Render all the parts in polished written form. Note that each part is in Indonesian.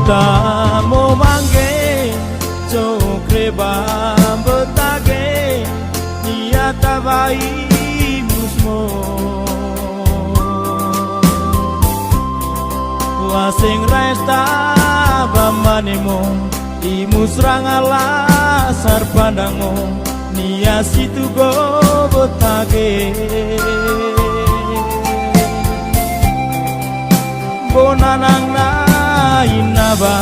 Tamo mangge cokre bambetage niata vai musmo wasing resta bamanemo imusrang ala sarpandango nia situ go betage bonanang na inaba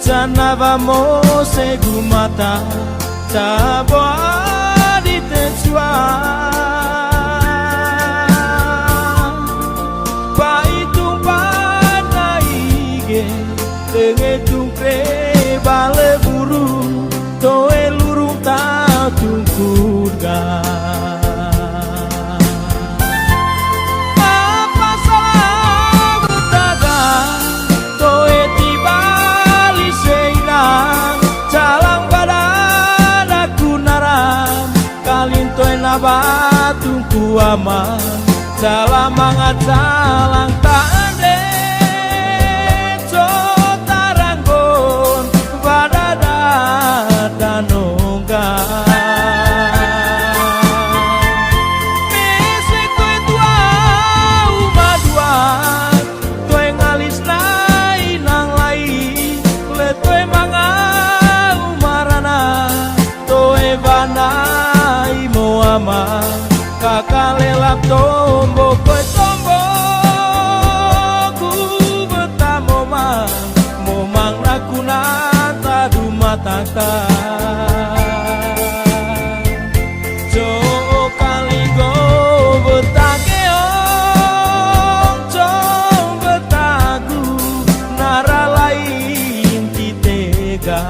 canaba mo segumata cabo di tesua paitung panaige tengetung kre bale buru toe lurung ta tungkurga batungku aman salam mangat salang tak ande cotaranggon pada danongga misi kue tua umadua tue ngalis nai nang lai le tue manga umarana toe banai moama kakalelap tombo koe tombo ku betamo momang rakuna tadu mataka jo kali go betake ong cong betaku nara lain titega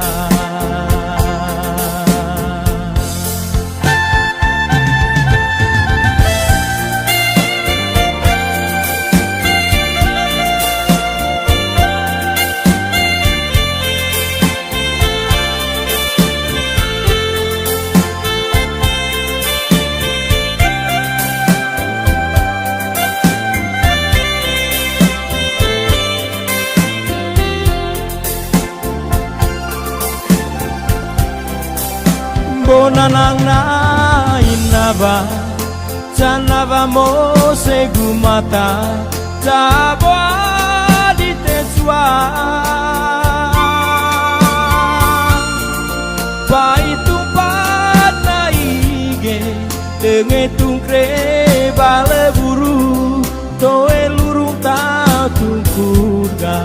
bonanang na inaba canaba mo segumata cabo di tesua paitung panaige tengetung kre bale buru toe lurung ta tungkurga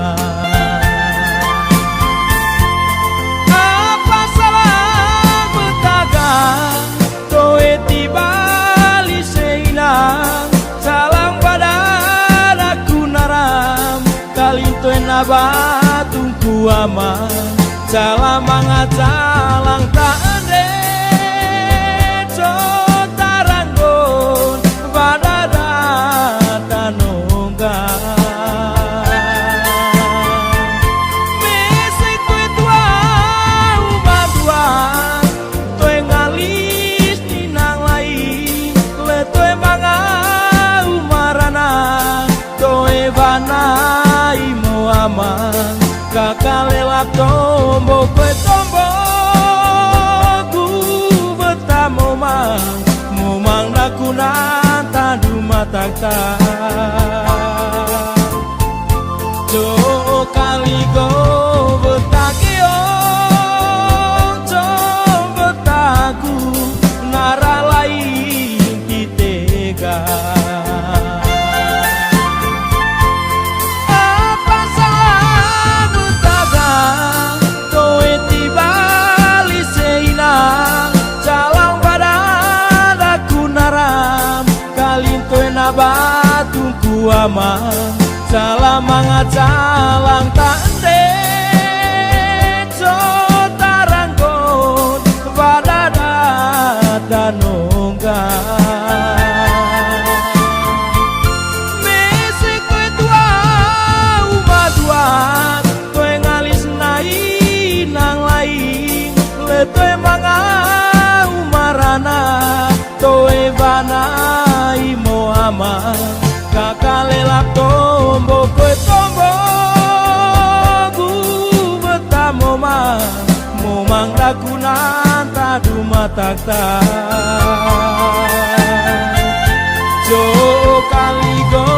toe tibali seilang salang badan aku naram kalinto nabatungku aman salam mangat salang tak ande cotaranggon pada danongga banai moaman kakalelap tombo koe tombo ku betamo momang dakunan tadu mataka jo kali go betake ong cong betaku nara lain titega batungku aman salam mangat salang tak ende cotaranggon pada danongga misi kue tua umaduan tue ngalis nai nang lain le tue manga umarana toe banai moama kakalelap tombo koe tombo mama momang ragunan tadu matakta jo kali go